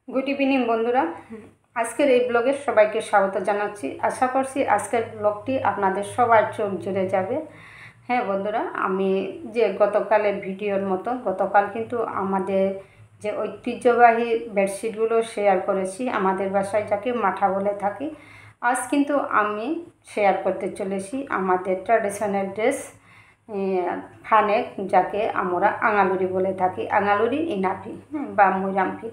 Good evening বন্ধুরা, আজকের এই ব্লগে সবাইকে স্বাগত জানাচ্ছি। আশা করছি আজকের ব্লগটি আপনাদের সবার চোখ জুড়ে যাবে। হ্যাঁ বন্ধুরা, আমি যে গতকালের ভিডিওর মতো গতকাল কিন্তু আমাদের যে ঐতিহ্যবাহী বেডশিটগুলো শেয়ার করেছি, আমাদের বাসায় যাকে মাঠা বলে থাকি। আজ কিন্তু আমি শেয়ার করতে চলেছি আমাদের ট্র্যাডিশনাল ড্রেস ফানেক, যাকে আমরা আঙালুরি বলে থাকি, আঙালুরি ইনাফি বা মৈরামফি।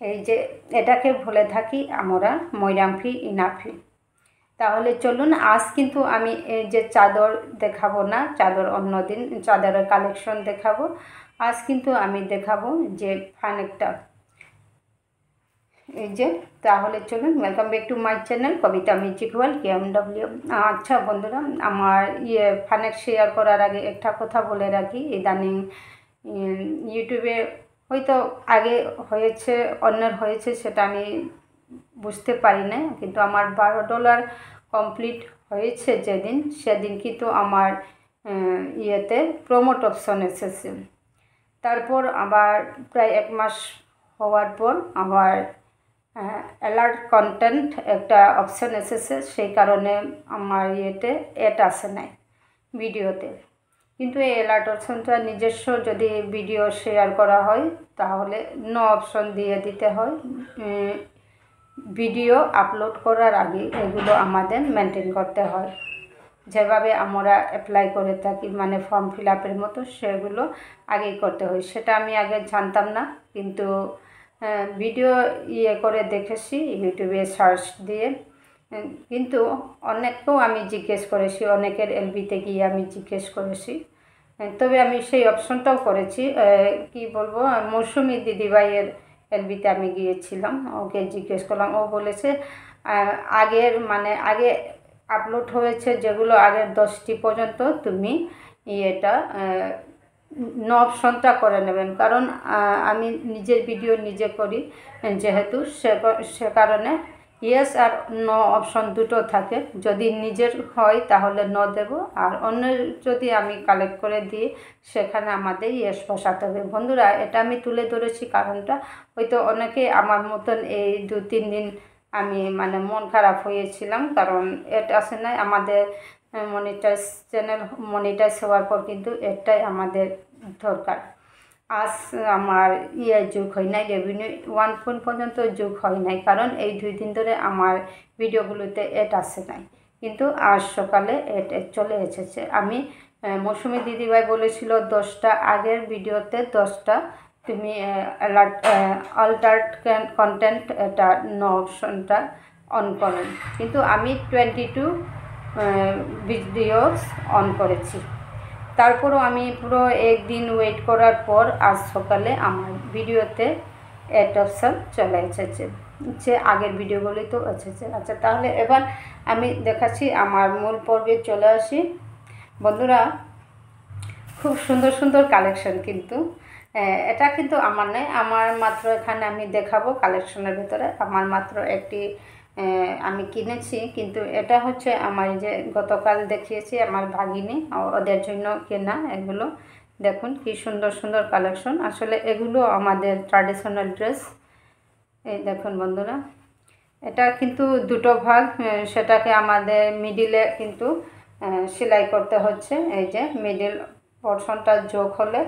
এই যে এটাকে বলে থাকি আমরা মৈরামফি ইনাফি। তাহলে চলুন, আজ কিন্তু আমি এই যে চাদর দেখাবো না, চাদর অন্যদিন চাদরের কালেকশন দেখাবো। আজ কিন্তু আমি দেখাবো যে ফানেকটা, এই যে। তাহলে চলুন, welcome back to my channel Kabita music world KMW। আচ্ছা বন্ধুরা, আমার ফানেক শেয়ার করার আগে একটা কথা বলে রাখি। ইদানিং ইউটিউবে হয়তো আগে হয়েছে, অন্যের হয়েছে, সেটা আমি বুঝতে পারি না, কিন্তু আমার $12 কমপ্লিট হয়েছে সেদিন কিন্তু আমার ইয়েতে প্রমোট অপশন এসেছে। তারপর আবার প্রায় 1 মাস হওয়ার পর আবার অ্যালার্ট কন্টেন্ট একটা অপশন এসেছে, সেই কারণে আমার ইয়েতে অ্যাড আসে নাই ভিডিওতে। কিন্তু এই অ্যালার্ট অপশনটা নিজস্ব যদি ভিডিও শেয়ার করা হয় তাহলে নো অপশন দিয়ে দিতে হয়। ভিডিও আপলোড করার আগে এগুলো আমাদের মেনটেন করতে হয়, যেভাবে আমরা অ্যাপ্লাই করে থাকি, মানে ফর্ম ফিল আপের মতো, সেগুলো আগেই করতে হয়। সেটা আমি আগে জানতাম না, কিন্তু ভিডিও করে দেখেছি ইউটিউবে সার্চ দিয়ে। কিন্তু অনেককেও আমি জিজ্ঞেস করেছি, অনেকের এলবিতে গিয়ে আমি জিজ্ঞেস করেছি, তবে আমি সেই অপশনটাও করেছি। কি বলবো, মৌসুমি দিদিভাইয়ের এলবিতে আমি গিয়েছিলাম, ওকে জিজ্ঞেস করলাম। ও বলেছে আগে আপলোড হয়েছে যেগুলো আগের 10টি পর্যন্ত তুমি এটা নো অপশনটা করে নেবেন, কারণ আমি নিজের ভিডিও নিজে করি যেহেতু, সে কারণে ইয়েস আর নো অপশন দুটো থাকে। যদি নিজের হয় তাহলে নো দেব, আর অন্যের যদি আমি কালেক্ট করে দিই সেখানে আমাদের ইয়েস বসাতে হবে। বন্ধুরা, এটা আমি তুলে ধরেছি কারণটা, হয়তো অনেকে আমার মতন এই 2-3 দিন আমি মন খারাপ হয়েছিলাম, কারণ এটা আসে নাই। আমাদের চ্যানেল মনিটাইজ হওয়ার পর কিন্তু এটাই আমাদের দরকার। আজ আমার যোগ হয় নাই, রেভিনিউ 1 পর্যন্ত যোগ হয় নাই, কারণ এই 2 দিন ধরে আমার ভিডিওগুলোতে এড আসে নাই। কিন্তু আজ সকালে এড চলে এসেছে। আমি মৌসুমি দিদিভাই বলেছিল 10টা আগের ভিডিওতে 10টা তুমি অল্টার্ড কন্টেন্ট এটা নো অপশনটা অন করেন, কিন্তু আমি 22 ভিডিওস অন করেছি। তারপরও আমি পুরো একদিন ওয়েট করার পর আজ সকালে আমার ভিডিওতে অ্যাড অপশন চলে এসেছে, যে আগের ভিডিওগুলোই তো এসেছে। আচ্ছা, তাহলে এবার আমি দেখাচ্ছি, আমার মূল পর্বে চলে আসি। বন্ধুরা, খুব সুন্দর সুন্দর কালেকশন, কিন্তু এটা কিন্তু আমার নয়, আমার মাত্র এখানে আমি দেখাবো কালেকশনের ভেতরে আমার মাত্র একটি আমি কিনেছি, কিন্তু এটা হচ্ছে আমার যে গতকাল দেখিয়েছি আমার ভাগিনী, ওদের জন্য কেনা। এগুলো দেখুন কি সুন্দর সুন্দর কালেকশন, আসলে এগুলো আমাদের ট্র্যাডিশনাল ড্রেস। এই দেখুন বন্ধুরা, এটা কিন্তু দুটো ভাগ, সেটাকে আমাদের মিডিলে কিন্তু সেলাই করতে হচ্ছে। এই যে মিডিল পোর্শনটা যোগ হলে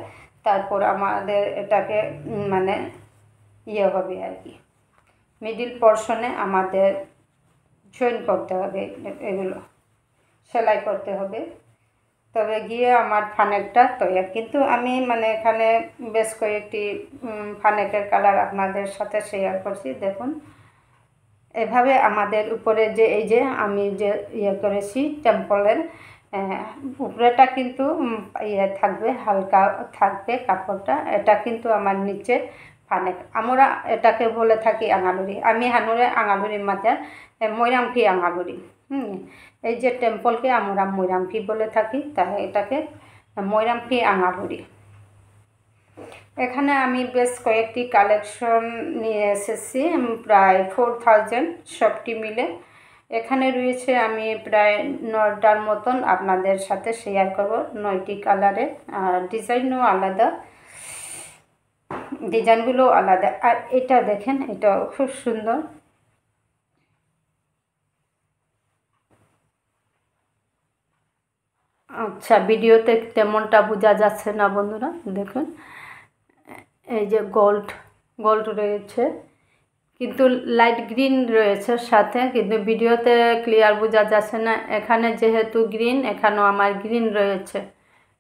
তারপর আমাদের এটাকে হবে আর কি, মিডিল পোর্শনে আমাদের জয়েন করতে হবে, এগুলো সেলাই করতে হবে, তবে গিয়ে আমার ফানেকটা তৈরি। কিন্তু আমি এখানে বেশ কয়েকটি ফানেকের কালার আপনাদের সাথে শেয়ার করছি। দেখুন, এভাবে আমাদের উপরে যে এই যে আমি যে করেছি টেম্পলের উপরেটা কিন্তু থাকবে, হালকা থাকবে কাপড়টা। এটা কিন্তু আমার নিচে ফানেক, আমরা এটাকে বলে থাকি আঙালুরি। আমি আঙালুরি মাঝে মৈরামফি আঙালুরি। এই যে টেম্পলকে আমরা মৈরামফি বলে থাকি, তাই এটাকে মৈরামফি আঙালুরি। এখানে আমি বেশ কয়েকটি কালেকশন নিয়ে এসেছি, প্রায় 4000 সবটি মিলে। এখানে রয়েছে, আমি প্রায় 9টার মতন আপনাদের সাথে শেয়ার করব, 9টি কালারের, আর ডিজাইনও আলাদা। ডিজাইনগুলো আলাদা। আর এটা দেখেন, এটাও খুব সুন্দর। আচ্ছা, ভিডিওতে তেমনটা বোঝা যাচ্ছে না বন্ধুরা, দেখুন এই যে গোল্ড গোল্ড রয়েছে, কিন্তু লাইট গ্রিন রয়েছে সাথে, কিন্তু ভিডিওতে ক্লিয়ার বোঝা যাচ্ছে না। এখানে যেহেতু গ্রিন, এখানেও আমার গ্রিন রয়েছে,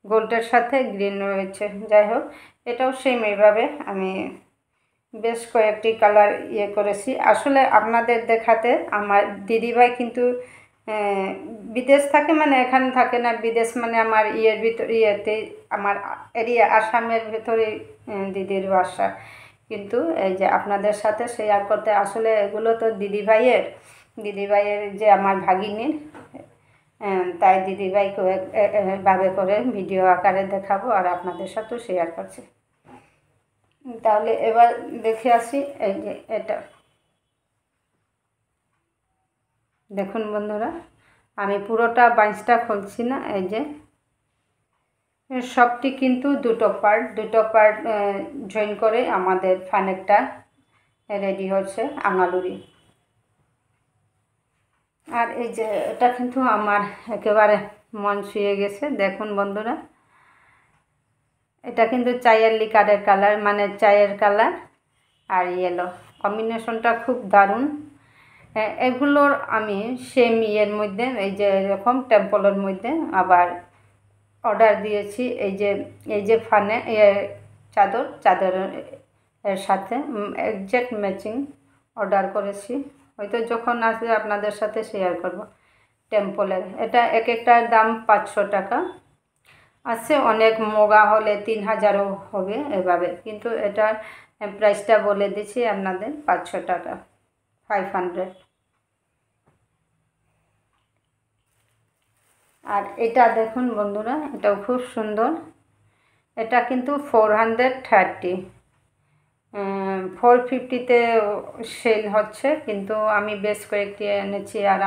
গোল্ডের সাথে গ্রিন রয়েছে। যাই হোক, এটাও সেম এইভাবে আমি বেশ কয়েকটি কালার করেছি। আসলে আপনাদের দেখাতে, আমার দিদিভাই কিন্তু বিদেশ থাকে, মানে এখানে থাকে না, বিদেশ মানে আমার ভিতর আমার এরিয়া আসামের ভেতরে দিদির বাসা। কিন্তু এই যে আপনাদের সাথে শেয়ার করতে, আসলে এগুলো তো দিদিভাইয়ের যে আমার ভাগিনীর, তাই দিদিভাইকে ভাবে করে ভিডিও আকারে দেখাবো আর আপনাদের সাথেও শেয়ার করছি। তাহলে এবার দেখে আসি। এই যে এটা দেখুন বন্ধুরা, আমি পুরোটা বাঁশটা খুলছি না। এই যে সবটি কিন্তু দুটো পার্ট জয়েন করে আমাদের ফানেকটা রেডি হচ্ছে আঙালুরি। আর এই যে এটা কিন্তু আমার একেবারে মন ছুঁয়ে গেছে। দেখুন বন্ধুরা, এটা কিন্তু চায়ের লিকারের কালার, মানে চায়ের কালার আর ইয়েলো কম্বিনেশনটা খুব দারুণ। এগুলোর আমি সেম মধ্যে, এই যে এরকম টেম্পলের মধ্যে আবার অর্ডার দিয়েছি। এই যে ফানে চাদরের এর সাথে একজ্যাক্ট ম্যাচিং অর্ডার করেছি। হয়তো যখন আসবে আপনাদের সাথে শেয়ার করব। টেম্পলের এটা এক একটার দাম 500 টাকা আছে, অনেক মোগা হলে 3000ও হবে এভাবে, কিন্তু এটার প্রাইসটা বলে দিচ্ছি আপনাদের 500 টাকা, 500। আর এটা দেখুন বন্ধুরা, এটাও খুব সুন্দর। এটা কিন্তু 430, 450-তে সেল হচ্ছে, কিন্তু আমি বেশ কয়েকটি এনেছি। আর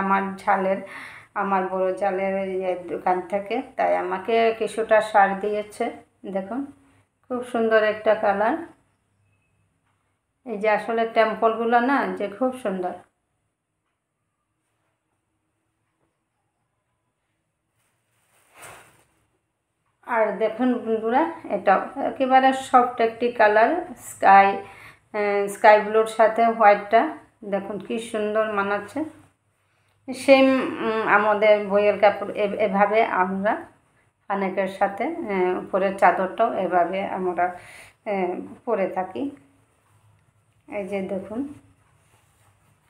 আমার বড় জালের দোকান থেকে, তাই আমাকে কিছুটা ছাড় দিয়েছে। দেখুন খুব সুন্দর একটা কালার। এই যে আসলে টেম্পলগুলো না, যে খুব সুন্দর। আর দেখুন বন্ধুরা, এটাও একেবারে সফট একটি কালার, স্কাই ব্লুর সাথে হোয়াইটটা দেখুন কি সুন্দর মানাচ্ছে। সেম আমাদের বইয়ের কাপড় এভাবে আমরা ফানেকের সাথে উপরের চাদরটাও এভাবে আমরা পরে থাকি। এই যে দেখুন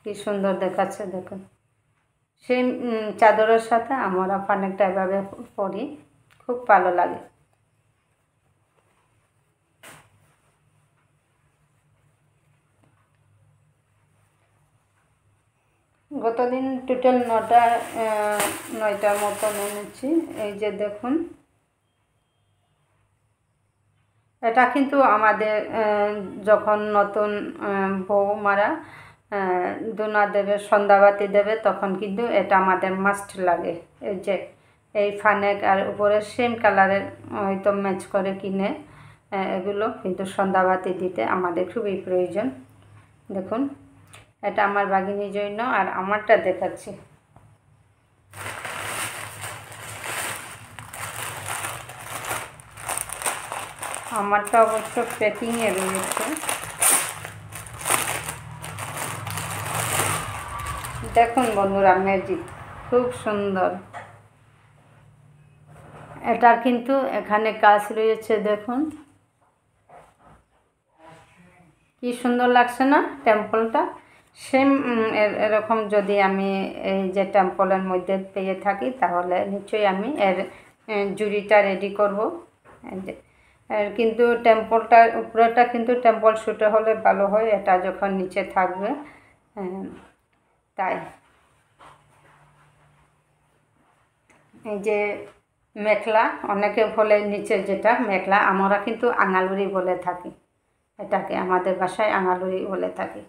কি সুন্দর দেখাচ্ছে, দেখুন সেম চাদরের সাথে আমরা ফানেকটা এভাবে পরি, খুব ভালো লাগে। গতদিন টোটাল 9টার মতো এনেছি। এই যে দেখুন, এটা কিন্তু আমাদের যখন নতুন বৌমারা দোনা দেবে, সন্ধ্যাবাতি দেবে, তখন কিন্তু এটা আমাদের মাস্ট লাগে। এই যে এই ফানেক আর উপরে সেম কালারের হয়তো ম্যাচ করে কিনে, এগুলো কিন্তু সন্ধ্যাবাতি দিতে আমাদের খুবই প্রয়োজন। দেখুন এটা আমার ভাগিনীর জন্য, আর আমারটা দেখাচ্ছি। আমারটা অবশ্য প্যাকিংয়ে রয়েছে। দেখুন বন্ধুরা, ম্যাজিক খুব সুন্দর। এটার কিন্তু এখানে কাজ রয়েছে, দেখুন কি সুন্দর লাগছে না টেম্পলটা। সেম এরকম যদি আমি এই যে টেম্পলের মধ্যে পেয়ে থাকি, তাহলে নিশ্চয়ই আমি এর জুড়িটা রেডি করব। কিন্তু টেম্পলটার উপরেটা কিন্তু টেম্পল শুটে হলে ভালো হয়, এটা যখন নিচে থাকবে, তাই। এই যে মেখলা, অনেকে বলে নিচে যেটা মেখলা, আমরা কিন্তু আঙালুরি বলে থাকি, এটাকে আমাদের ভাষায় আঙালুরি বলে থাকি।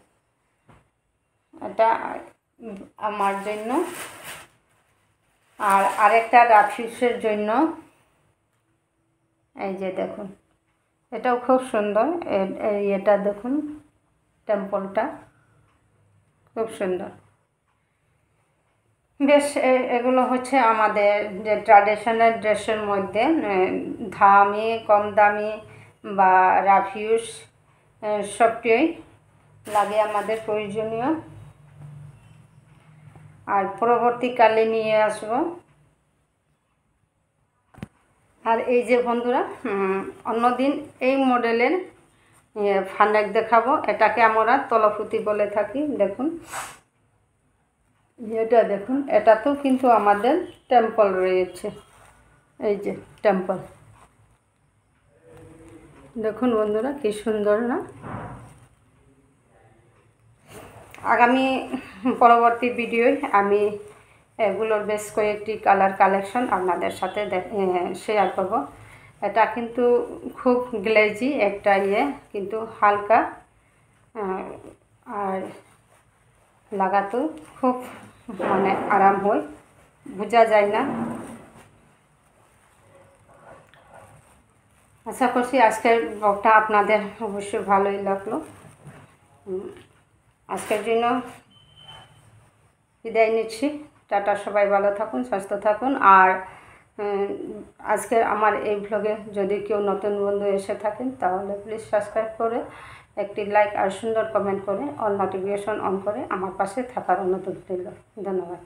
এটা আমার জন্য, আর আরেকটা রাফিসের জন্য। এই যে দেখুন, এটাও খুব সুন্দর। এটা দেখুন, টেম্পলটা খুব সুন্দর। বেশ, এগুলো হচ্ছে আমাদের যে ট্র্যাডিশনাল ড্রেসের মধ্যে দামি, কম দামি বা রাফিউজ সবটাই লাগে আমাদের প্রয়োজনীয়। আর পরবর্তীকালে নিয়ে আসবো। আর এই যে বন্ধুরা, অন্যদিন এই মডেলের ফানেক দেখাবো। এটাকে আমরা তলফুতি বলে থাকি। দেখুন, এটা দেখুন, এটাতেও কিন্তু আমাদের টেম্পল রয়েছে। এই যে টেম্পল, দেখুন বন্ধুরা কি সুন্দর না? আগামী পরবর্তী ভিডিওয় আমি এগুলোর বেশ কয়েকটি কালার কালেকশন আপনাদের সাথে শেয়ার করব। এটা কিন্তু খুব গ্লেজি একটা কিন্তু হালকা, আর লাগাতেও খুব মানে আরাম হয়, বোঝা যায় না। আশা করছি আজকের ব্লগটা আপনাদের অবশ্যই ভালোই লাগলো। আজকের জন্য বিদায় নিচ্ছি। টাটা, সবাই ভালো থাকুন, সুস্থ থাকুন। আর আজকে আমার এই ব্লগে যদি কেউ নতুন বন্ধু এসে থাকেন তাহলে প্লিজ সাবস্ক্রাইব করে একটি লাইক আর সুন্দর কমেন্ট করে অল নোটিফিকেশন অন করে আমার পাশে থাকার অনুরোধ রইল। ধন্যবাদ।